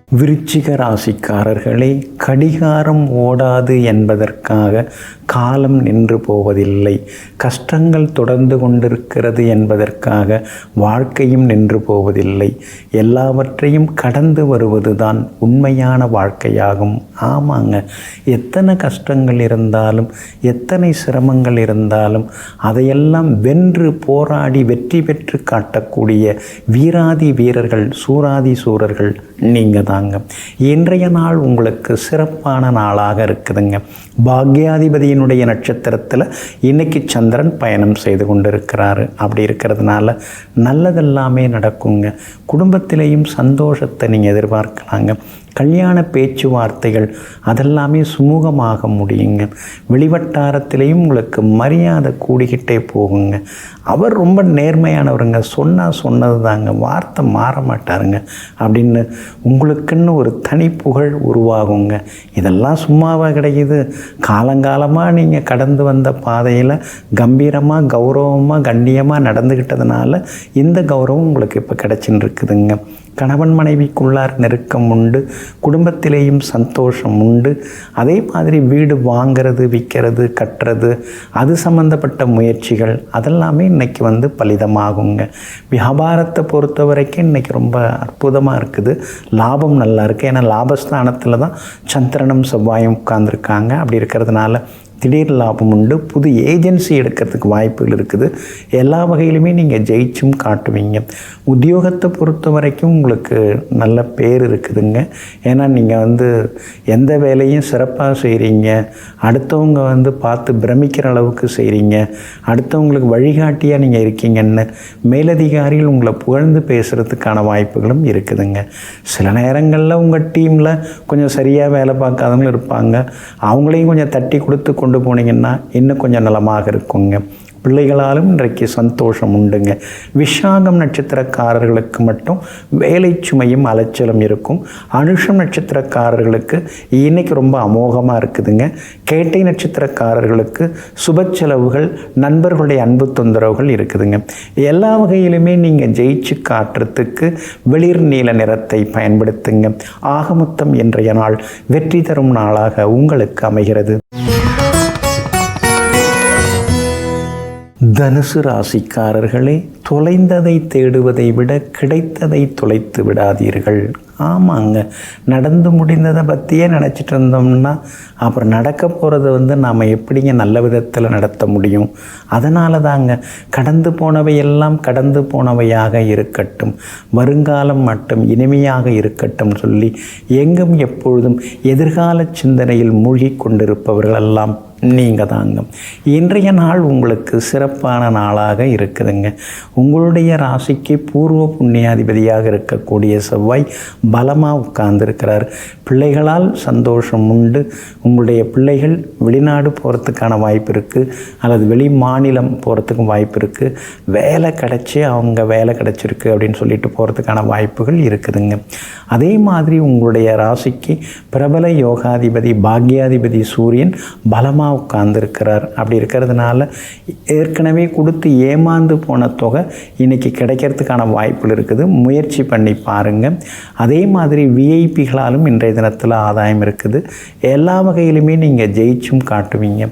விருச்சிக ராசிக்காரர்களே, கடிகாரம் ஓடாது என்பதற்காக காலம் நின்று போவதில்லை. கஷ்டங்கள் தொடர்ந்து கொண்டிருக்கிறது என்பதற்காக வாழ்க்கையும் நின்று போவதில்லை. எல்லாவற்றையும் கடந்து வருவதுதான் உண்மையான வாழ்க்கையாகும். ஆமாங்க, எத்தனை கஷ்டங்கள் இருந்தாலும், எத்தனை சிரமங்கள் இருந்தாலும் அதையெல்லாம் வென்று போராடி வெற்றி பெற்று காட்டக்கூடிய வீராதி வீரர்கள், சூராதி சூரர்கள் நீங்கள் தாங்க. இன்றைய நாள் உங்களுக்கு சிறப்பான நாளாக இருக்குதுங்க. பாக்யாதிபதியினுடைய நட்சத்திரத்தில் இன்னைக்கு சந்திரன் பயணம் செய்து கொண்டிருக்கிறாரு. அப்படி இருக்கிறதுனால நல்லதெல்லாமே நடக்குங்க. குடும்பத்திலேயும் சந்தோஷத்தை நீங்கள் எதிர்பார்க்கலாங்க. கல்யாண பேச்சுவார்த்தைகள் அதெல்லாமே சுமூகமாக முடியுங்க. வெளிவட்டாரத்திலையும் உங்களுக்கு மரியாதை கூடிக்கிட்டே போகுங்க. அவர் ரொம்ப நேர்மையானவருங்க, சொன்னது தாங்க, வார்த்தை மாற மாட்டாருங்க அப்படின்னு உங்களுக்குன்னு ஒரு தனி புகழ் உருவாகுங்க. இதெல்லாம் சும்மாவாக கிடைக்குது. காலங்காலமாக நீங்கள் கடந்து வந்த பாதையில் கம்பீரமாக, கௌரவமாக, கண்ணியமாக நடந்துக்கிட்டதுனால இந்த கௌரவம் உங்களுக்கு இப்போ கிடைச்சின்னு இருக்குதுங்க. கணவன் மனைவிக்குள்ளார் நெருக்கம் உண்டு, குடும்பத்திலேயும் சந்தோஷம் உண்டு. அதே மாதிரி வீடு வாங்கிறது, விற்கிறது, கட்டுறது, அது சம்மந்தப்பட்ட முயற்சிகள் அதெல்லாமே இன்றைக்கி பலிதமாகுங்க. வியாபாரத்தை பொறுத்த வரைக்கும் இன்றைக்கி ரொம்ப அற்புதமாக இருக்குது. லாபம் நல்லா இருக்குது. ஏன்னா லாபஸ்தானத்தில் தான் சந்திரனும் செவ்வாயும் உட்கார்ந்துருக்காங்க. அப்படி இருக்கிறதுனால திடீர் லாபம் உண்டு. புது ஏஜென்சி எடுக்கிறதுக்கு வாய்ப்புகள் இருக்குது. எல்லா வகையிலுமே நீங்கள் ஜெயிச்சும் காட்டுவீங்க. உத்தியோகத்தை பொறுத்த வரைக்கும் உங்களுக்கு நல்ல பேர் இருக்குதுங்க. ஏன்னா நீங்கள் எந்த வேலையும் சிறப்பாக செய்கிறீங்க. அடுத்தவங்க பார்த்து பிரமிக்கிற அளவுக்கு செய்கிறீங்க. அடுத்தவங்களுக்கு வழிகாட்டியாக நீங்கள் இருக்கீங்கன்னு மேலதிகாரிகள் உங்களை புகழ்ந்து பேசுகிறதுக்கான வாய்ப்புகளும் இருக்குதுங்க. சில நேரங்களில் உங்கள் டீமில் கொஞ்சம் சரியாக வேலை பார்க்காதவங்களும் இருப்பாங்க. அவங்களையும் கொஞ்சம் தட்டி கொடுத்து கொண்டு போனீங்கன்னா இன்னும் கொஞ்சம் நலமாக இருக்குங்க. பிள்ளைகளாலும் இன்றைக்கு சந்தோஷம் உண்டுங்க. விஷாகம் நட்சத்திரக்காரர்களுக்கு மட்டும் வேலை சுமையும் அலைச்சலும் இருக்கும். அனுஷம் நட்சத்திரக்காரர்களுக்கு இன்னைக்கு ரொம்ப அமோகமாக இருக்குதுங்க. கேட்டை நட்சத்திரக்காரர்களுக்கு சுப செலவுகள், நண்பர்களுடைய அன்பு தொந்தரவுகள் இருக்குதுங்க. எல்லா வகையிலுமே நீங்கள் ஜெயிச்சு காட்டுறதுக்கு வெளிர் நீல நிறத்தை பயன்படுத்துங்க. ஆகமொத்தம் இன்றைய நாள் வெற்றி தரும் நாளாக உங்களுக்கு அமைகிறது. தனுசு ராசிக்காரர்களே, தொலைந்ததை தேடுவதை விட கிடைத்ததை தொலைத்து விடாதீர்கள். ஆமாங்க, நடந்து முடிந்ததை பற்றியே நினச்சிட்டு இருந்தோம்னா அப்புறம் நடக்க போகிறத நாம் எப்படிங்க நல்ல விதத்தில் நடத்த முடியும்? அதனால தாங்க கடந்து போனவையெல்லாம் கடந்து போனவையாக இருக்கட்டும், வருங்காலம் மட்டும் இனிமையாக இருக்கட்டும் சொல்லி எங்கும் எப்பொழுதும் எதிர்கால சிந்தனையில் மூழ்கி கொண்டிருப்பவர்களெல்லாம் நீங்கள் தாங்க. இன்றைய நாள் உங்களுக்கு சிறப்பான நாளாக இருக்குதுங்க. உங்களுடைய ராசிக்கு பூர்வ புண்ணியாதிபதியாக இருக்கக்கூடிய செவ்வாய் பலமாக உட்கார்ந்துருக்கிறார். பிள்ளைகளால் சந்தோஷம் உண்டு. உங்களுடைய பிள்ளைகள் வெளிநாடு போகிறதுக்கான வாய்ப்பு இருக்குது, அல்லது வெளி மாநிலம் போகிறதுக்கும் வாய்ப்பு இருக்குது. வேலை கிடச்சி அவங்க வேலை கிடச்சிருக்கு அப்படின்னு சொல்லிட்டு போகிறதுக்கான வாய்ப்புகள் இருக்குதுங்க. அதே மாதிரி உங்களுடைய ராசிக்கு பிரபல யோகாதிபதி பாக்யாதிபதி சூரியன் பலமாக உட்கார்ந்துருக்கிறார். அப்படி இருக்கிறதுனால ஏற்கனவே கொடுத்து ஏமாந்து போன தொகை இன்றைக்கி கிடைக்கிறதுக்கான வாய்ப்புகள் இருக்குது. முயற்சி பண்ணி பாருங்கள். அதே மாதிரி விஐபிகளாலும் இன்றைய தினத்தில் ஆதாயம் இருக்குது. எல்லா வகையிலுமே நீங்கள் ஜெயிச்சும் காட்டுவீங்க.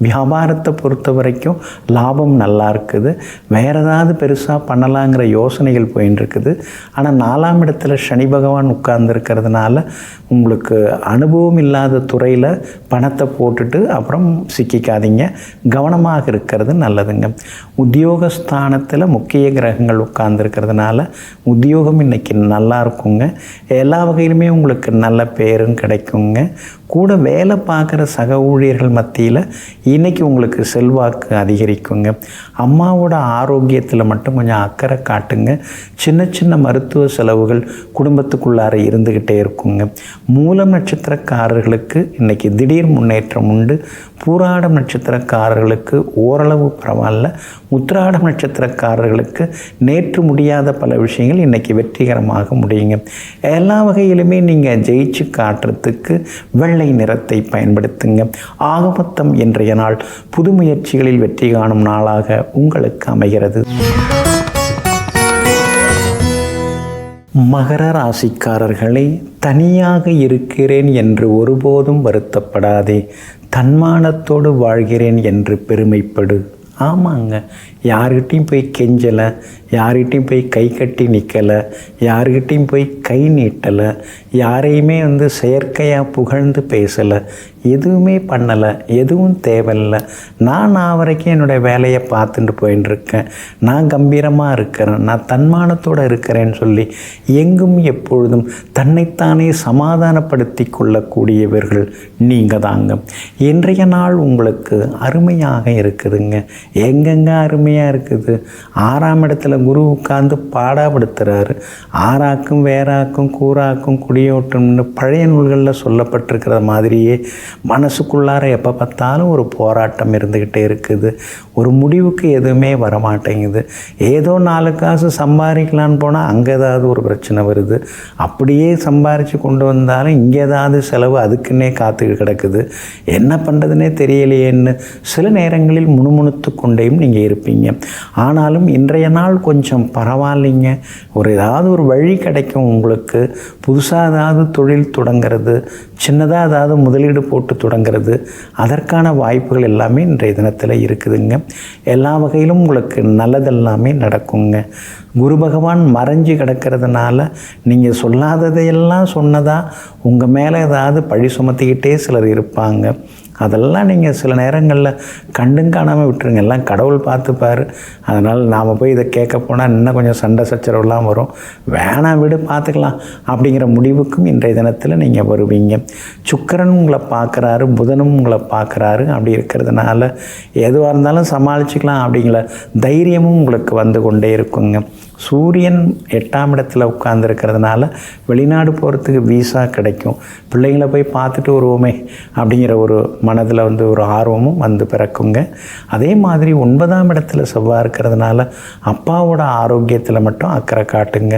வியாபாரத்தை பொறுத்த வரைக்கும் லாபம் நல்லா இருக்குது. வேறு ஏதாவது பெருசாக பண்ணலாங்கிற யோசனைகள் போயின்னு இருக்குது. ஆனால் 4ஆம் இடத்துல சனி பகவான் உட்கார்ந்துருக்கிறதுனால உங்களுக்கு அனுபவம் இல்லாத துறையில் பணத்தை போட்டுட்டு அப்புறம் சிக்கிக்காதீங்க. கவனமாக இருக்கிறது நல்லதுங்க. உத்தியோகஸ்தானத்தில் முக்கிய கிரகங்கள் உட்கார்ந்துருக்கிறதுனால உத்தியோகம் இன்றைக்கி நல்லா இருக்குங்க. எல்லா வகையிலுமே உங்களுக்கு நல்ல பேரும் கிடைக்குங்க. கூட வேலை பார்க்குற சக ஊழியர்கள் மத்தியில் இன்றைக்கி உங்களுக்கு செல்வாக்கு அதிகரிக்குங்க. அம்மாவோட ஆரோக்கியத்தில் மட்டும் கொஞ்சம் அக்கறை காட்டுங்க. சின்ன சின்ன மருத்துவ செலவுகள் குடும்பத்துக்குள்ளார இருந்துக்கிட்டே இருக்குங்க. மூலம் நட்சத்திரக்காரர்களுக்கு இன்றைக்கி திடீர் முன்னேற்றம் உண்டு. பூராடம் நட்சத்திரக்காரர்களுக்கு ஓரளவு பரவாயில்ல. உத்திராடம் நட்சத்திரக்காரர்களுக்கு நேற்று முடியாத பல விஷயங்கள் இன்றைக்கி வெற்றிகரமாக முடியுங்க. எல்லா வகையிலுமே நீங்கள் ஜெயிச்சு காட்டுறதுக்கு வெள்ளை நிறத்தை பயன்படுத்துங்க. ஆகமொத்தம் இன்றைய நாள் புது முயற்சிகளில் வெற்றி காணும் நாளாக உங்களுக்கு அமைகிறது. மகர ராசிக்காரர்களே, தனியாக இருக்கிறேன் என்று ஒருபோதும் வருத்தப்படாதே. தன்மானத்தோடு வாழ்கிறேன் என்று பெருமைப்படு. ஆமாங்க, யார்கிட்டையும் போய் கெஞ்சலை, யார்கிட்டையும் போய் கை கட்டி நிற்கலை, யார்கிட்டையும் போய் கை நீட்டலை, யாரையுமே செயற்கையாக புகழ்ந்து பேசலை, எதுவுமே பண்ணலை, எதுவும் தேவையில்லை. நான் வரைக்கும் என்னுடைய வேலையை பார்த்துட்டு போயின்னு இருக்கேன். நான் கம்பீரமாக இருக்கிறேன், நான் தன்மானத்தோடு இருக்கிறேன்னு சொல்லி எங்கும் எப்பொழுதும் தன்னைத்தானே சமாதானப்படுத்தி கொள்ளக்கூடியவர்கள் நீங்கள் தாங்க. இன்றைய நாள் உங்களுக்கு அருமையாக இருக்குதுங்க. எங்கெங்க அருமையாக இருக்குது. 6ஆம் இடத்துல குரு உட்கார்ந்து பாடாப்படுத்துகிறாரு. ஆறாக்கும் வேறாக்கும் கூறாக்கும் குடியோட்டம்னு பழைய நூல்களில் சொல்லப்பட்டிருக்கிற மாதிரியே மனசுக்குள்ளார எப்போ பார்த்தாலும் ஒரு போராட்டம் இருந்துக்கிட்டே இருக்குது. ஒரு முடிவுக்கு எதுவுமே வரமாட்டேங்குது. ஏதோ 4 காசு சம்பாதிக்கலான்னு போனால் அங்கே ஏதாவது ஒரு பிரச்சனை வருது. அப்படியே சம்பாரித்து கொண்டு வந்தாலும் இங்கே ஏதாவது செலவு அதுக்குன்னே காத்து கிடக்குது. என்ன பண்ணுறதுனே தெரியலையேன்னு சில நேரங்களில் முணுமுணுத்து கொண்டேயும் நீங்கள் இருப்பீங்க. ஆனாலும் இன்றைய நாள் கொஞ்சம் பரவாயில்லைங்க. ஏதாவது ஒரு வழி கிடைக்கும் உங்களுக்கு. புதுசாக ஏதாவது தொழில் தொடங்கிறது, சின்னதாக ஏதாவது முதலீடு போட்டு தொடங்கிறது, அதற்கான வாய்ப்புகள் எல்லாமே இன்றைய தினத்தில் இருக்குதுங்க. எல்லா வகையிலும் உங்களுக்கு நல்லதெல்லாமே நடக்குங்க. குரு பகவான் மறைஞ்சு கிடக்கிறதுனால நீங்கள் சொல்லாததையெல்லாம் சொன்னதா உங்கள் மேலே ஏதாவது பழி சுமத்திக்கிட்டே சிலர் இருப்பாங்க. அதெல்லாம் நீங்கள் சில நேரங்களில் கண்டும் காணாமல் விட்டுருங்க. எல்லாம் கடவுள் பார்த்துப்பார். அதனால் நாம் போய் இதை கேட்க போனால் இன்னும் கொஞ்சம் சண்டை சச்சரவுலாம் வரும். வேணாம் விடு, பார்த்துக்கலாம் அப்படிங்கிற முடிவுக்கும் இன்றைய தினத்தில் நீங்கள் வருவீங்க. சுக்கிரன் உங்களை பார்க்குறாரு, புதனும் உங்களை பார்க்குறாரு. அப்படி இருக்கிறதுனால எதுவாக இருந்தாலும் சமாளிச்சுக்கலாம் அப்படிங்கிற தைரியமும் உங்களுக்கு வந்து கொண்டே இருக்குங்க. சூரியன் 8ஆம் இடத்துல உட்கார்ந்துருக்கிறதுனால வெளிநாடு போகிறதுக்கு வீசா கிடைக்கும். பிள்ளைங்களை போய் பார்த்துட்டு வருவோமே அப்படிங்கிற ஒரு மனதில் ஒரு ஆர்வமும் வந்து பிறக்குங்க. அதே மாதிரி 9ஆம் இடத்துல செவ்வாய் இருக்கிறதுனால அப்பாவோட ஆரோக்கியத்தில் மட்டும் அக்கறை காட்டுங்க.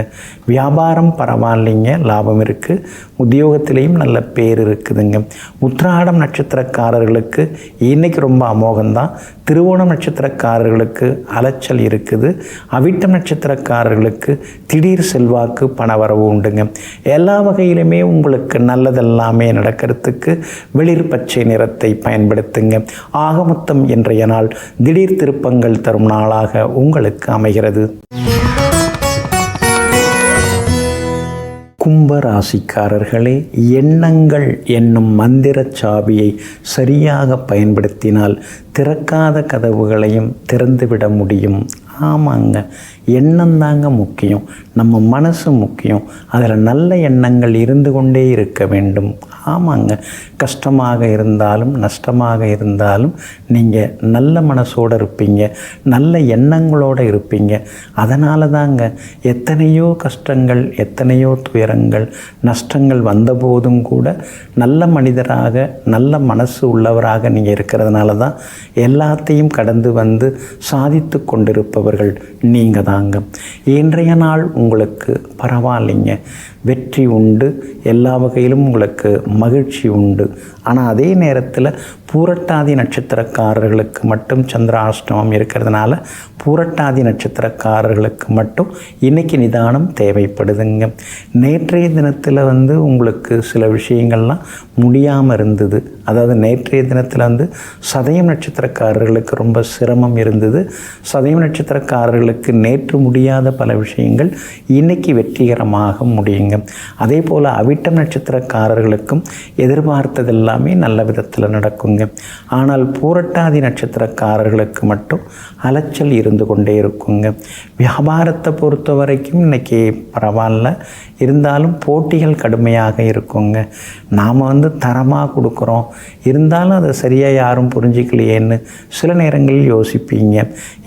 வியாபாரம் பரவாயில்லைங்க, லாபம் இருக்குது. உத்தியோகத்திலையும் நல்ல பேர் இருக்குதுங்க. உத்திராடம் நட்சத்திரக்காரர்களுக்கு இன்றைக்கி ரொம்ப அமோகம்தான். திருவோணம் நட்சத்திரக்காரர்களுக்கு அலைச்சல் இருக்குது. அவிட்டம் நட்சத்திரக்காரர்களுக்கு திடீர் செல்வாக்கு பணவரவு உண்டுங்க. எல்லா வகையிலுமே உங்களுக்கு நல்லதெல்லாமே நடக்கிறதுக்கு வெளிர் பச்சை நிறத்தை பயன்படுத்துங்க. ஆகமொத்தம் இன்றைய நாள் திடீர் திருப்பங்கள் தரும் நாளாக உங்களுக்கு அமைகிறது. கும்பராசிக்காரர்களே, எண்ணங்கள் என்னும் மந்திர சாவியை சரியாக பயன்படுத்தினால் திறக்காத கதவுகளையும் திறந்துவிட முடியும். ஆமாங்க, எண்ணம் தாங்க முக்கியம். நம்ம மனசு முக்கியம். அதில் நல்ல எண்ணங்கள் இருந்து கொண்டே இருக்க வேண்டும். ஆமாங்க, கஷ்டமாக இருந்தாலும் நஷ்டமாக இருந்தாலும் நீங்கள் நல்ல மனசோடு இருப்பீங்க, நல்ல எண்ணங்களோடு இருப்பீங்க. அதனால தாங்க எத்தனையோ கஷ்டங்கள், எத்தனையோ துயரங்கள், நஷ்டங்கள் வந்தபோதும் கூட நல்ல மனிதராக, நல்ல மனசு உள்ளவராக நீங்கள் இருக்கிறதுனால தான் எல்லாத்தையும் கடந்து வந்து சாதித்து கொண்டிருப்பவர்கள் நீங்கள் தாங்க. இன்றைய நாள் உங்களுக்கு பரவாயில்லைங்க. வெற்றி உண்டு. எல்லா வகையிலும் உங்களுக்கு மகிழ்ச்சி உண்டு. ஆனால் அதே நேரத்தில் பூரட்டாதி நட்சத்திரக்காரர்களுக்கு மட்டும் சந்திராஷ்டமம் இருக்கிறதுனால பூரட்டாதி நட்சத்திரக்காரர்களுக்கு மட்டும் இன்றைக்கி நிதானம் தேவைப்படுதுங்க. நேற்றைய தினத்தில் உங்களுக்கு சில விஷயங்கள்லாம் முடியாமல் இருந்தது. அதாவது நேற்றைய தினத்தில் சதயம் நட்சத்திரக்காரர்களுக்கு ரொம்ப சிரமம் இருந்தது. சதயம் நட்சத்திரக்காரர்களுக்கு நேற்று முடியாத பல விஷயங்கள் இன்றைக்கி வெற்றிகரமாக முடியுங்க. அதே போல் அவிட்டம் நட்சத்திரக்காரர்களுக்கும் எதிர்பார்த்தது எல்லாமே நல்ல விதத்தில் நடக்குங்க. ஆனால் பூரட்டாதி நட்சத்திரக்காரர்களுக்கு மட்டும் அலைச்சல் இருந்து கொண்டே இருக்குங்க. வியாபாரத்தை பொறுத்த வரைக்கும் இன்றைக்கி பரவாயில்ல, இருந்தாலும் போட்டிகள் கடுமையாக இருக்குங்க. நாம் தரமாக கொடுக்குறோம், இருந்தாலும் அதை சரியாக யாரும் புரிஞ்சிக்கலையேன்னு சில நேரங்களில் யோசிப்பீங்க.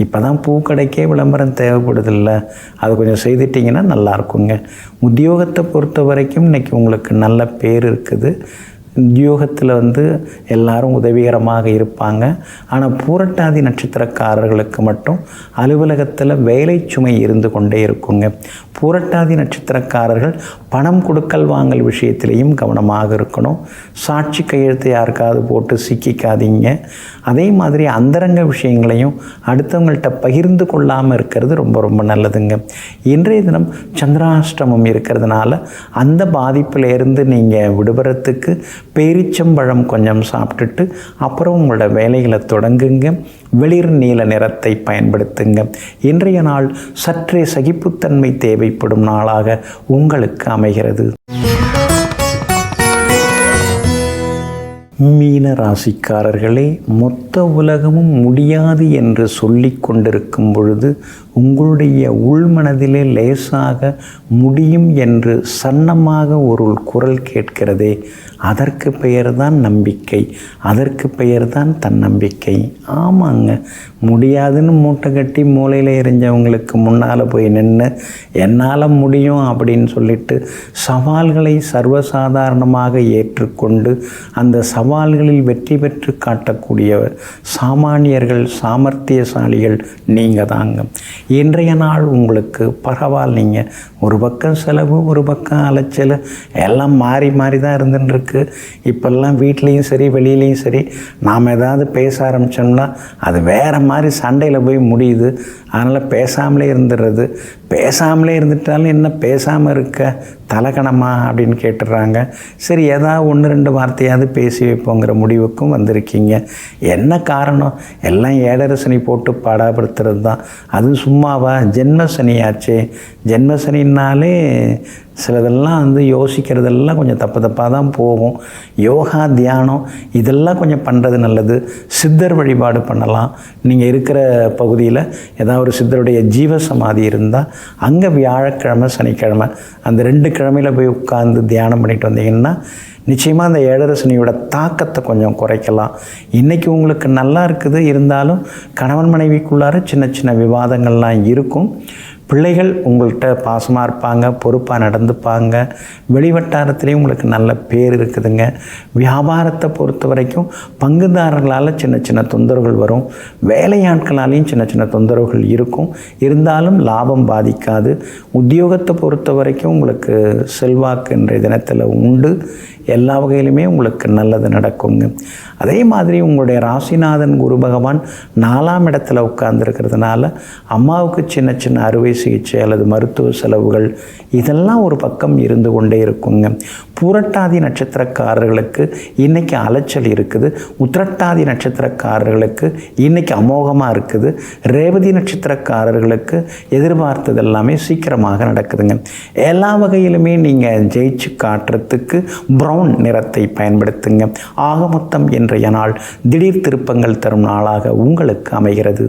இப்போ தான் பூக்கடைக்கே விளம்பரம் தேவைப்படுதில்ல, அது கொஞ்சம் செய்துட்டிங்கன்னா நல்லாயிருக்குங்க. உத்தியோகத்தை பொறுத்த வரைக்கும் இன்றைக்கி உங்களுக்கு நல்ல பேர் இருக்குது. உத்தியோகத்தில் எல்லாரும் உதவிகரமாக இருப்பாங்க. ஆனால் பூரட்டாதி நட்சத்திரக்காரர்களுக்கு மட்டும் அலுவலகத்தில் வேலை சுமை இருந்து கொண்டே இருக்குங்க. பூரட்டாதி நட்சத்திரக்காரர்கள் பணம் கொடுக்கல் வாங்கல் விஷயத்திலையும் கவனமாக இருக்கணும். சாட்சி கையெழுத்து யாருக்காவது போட்டு சிக்கிக்காதீங்க. அதே மாதிரி அந்தரங்க விஷயங்களையும் அடுத்தவங்கள்ட்ட பகிர்ந்து கொள்ளாமல் இருக்கிறது ரொம்ப ரொம்ப நல்லதுங்க. இன்றைய தினம் சந்திராஷ்டமம் இருக்கிறதுனால அந்த பாதிப்பிலேருந்து நீங்கள் விடுபடுறதுக்கு பேரிச்சம்பழம் கொஞ்சம் சாப்பிட்டுட்டு அப்புறம் உங்களோட வேலைகளை தொடங்குங்க. வெளிர் நீல நிறத்தை பயன்படுத்துங்க. இன்றைய நாள் சற்றே சகிப்புத்தன்மை தேவைப்படும் நாளாக உங்களுக்கு அமைகிறது. மீன ராசிக்காரர்களே, மொத்த உலகமும் முடியாது என்று சொல்லி கொண்டிருக்கும் பொழுது உங்களுடைய உள்மனதிலே லேசாக முடியும் என்று சன்னமாக ஒரு குரல் கேட்கிறதே, அதற்கு பெயர்தான் நம்பிக்கை, அதற்கு பெயர்தான் தன்னம்பிக்கை. ஆமாங்க, முடியாதுன்னு மூட்டை கட்டி மூலையில் எரிஞ்சவங்களுக்கு முன்னால் போய் நின்று என்னால் முடியும் அப்படின்னு சொல்லிட்டு சவால்களை சர்வசாதாரணமாக ஏற்றுக்கொண்டு அந்த சவால்களில் வெற்றி பெற்று காட்டக்கூடியவர் சாமானியர்கள், சாமர்த்தியசாலிகள் நீங்கள் தாங்க. இன்றைய நாள் உங்களுக்கு பரவாயில்லைங்க. ஒரு பக்கம் செலவு, ஒரு பக்கம் அலைச்சல், எல்லாம் மாறி மாறி தான் இருந்துட்டுருக்கு. இப்போல்லாம் வீட்லேயும் சரி வெளியிலையும் சரி நாம் ஏதாவது பேச ஆரம்பித்தோம்னா அது வேறு மாதிரி சண்டையில் போய் முடியுது. அதனால் பேசாமலே இருந்துடுறது. பேசாமலே இருந்துட்டாலும் என்ன பேசாமல் இருக்க தலகணமா அப்படின்னு கேட்டுடுறாங்க. சரி, ஏதாவது 1-2 வார்த்தையாவது பேசி வைப்போங்கிற முடிவுக்கும் வந்திருக்கீங்க. என்ன காரணம்? எல்லாம் 7.5 சனி போட்டு பாடாப்படுத்துறது தான். அதுவும் சும்மாவா? ஜென்மசனியாச்சே. ஜென்மசனின்னாலே சிலதெல்லாம் யோசிக்கிறதெல்லாம் கொஞ்சம் தப்பாக தான் போகும். யோகா, தியானம் இதெல்லாம் கொஞ்சம் பண்ணுறது நல்லது. சித்தர் வழிபாடு பண்ணலாம். நீங்கள் இருக்கிற பகுதியில் ஏதாவது ஒரு சித்தருடைய ஜீவசமாதி இருந்தால் அங்கே வியாழக்கிழமை, சனிக்கிழமை அந்த 2 கிழமையில் போய் உட்கார்ந்து தியானம் பண்ணிட்டு வந்தீங்கன்னா நிச்சயமாக அந்த 7.5 சனியோட தாக்கத்தை கொஞ்சம் குறைக்கலாம். இன்றைக்கி உங்களுக்கு நல்லா இருக்குது. இருந்தாலும் கணவன் மனைவிக்குள்ளார சின்ன சின்ன விவாதங்கள்லாம் இருக்கும். பிள்ளைகள் உங்கள்கிட்ட பாசமாக இருப்பாங்க, பொறுப்பாக நடந்துப்பாங்க. வெளிவட்டாரத்துலேயும் உங்களுக்கு நல்ல பேர் இருக்குதுங்க. வியாபாரத்தை பொறுத்த வரைக்கும் பங்குதாரர்களால் சின்ன சின்ன தொந்தரவுகள் வரும். வேலையாட்களாலேயும் சின்ன சின்ன தொந்தரவுகள் இருக்கும். இருந்தாலும் லாபம் பாதிக்காது. உத்தியோகத்தை பொறுத்த வரைக்கும் உங்களுக்கு செல்வாக்கு இன்றைய தினத்தில் உண்டு. எல்லா வகையிலுமே உங்களுக்கு நல்லது நடக்குங்க. அதே மாதிரி உங்களுடைய ராசிநாதன் குரு பகவான் 4ஆம் இடத்துல உட்கார்ந்துருக்கிறதுனால அம்மாவுக்கு சின்ன சின்ன அறுவை சிகிச்சை அல்லது மருத்துவ செலவுகள் இதெல்லாம் ஒரு பக்கம் இருந்து கொண்டே இருக்குங்க. பூரட்டாதி நட்சத்திரக்காரர்களுக்கு இன்றைக்கி அலைச்சல் இருக்குது. உத்திரட்டாதி நட்சத்திரக்காரர்களுக்கு இன்றைக்கி அமோகமாக இருக்குது. ரேவதி நட்சத்திரக்காரர்களுக்கு எதிர்பார்த்தது எல்லாமே சீக்கிரமாக நடக்குதுங்க. எல்லா வகையிலுமே நீங்கள் ஜெயிச்சு காட்டுறதுக்கு ப்ரௌன் நிறத்தை பயன்படுத்துங்க. ஆக மொத்தம் இன்றைய நாள் திடீர் திருப்பங்கள் தரும் நாளாக உங்களுக்கு அமைகிறது.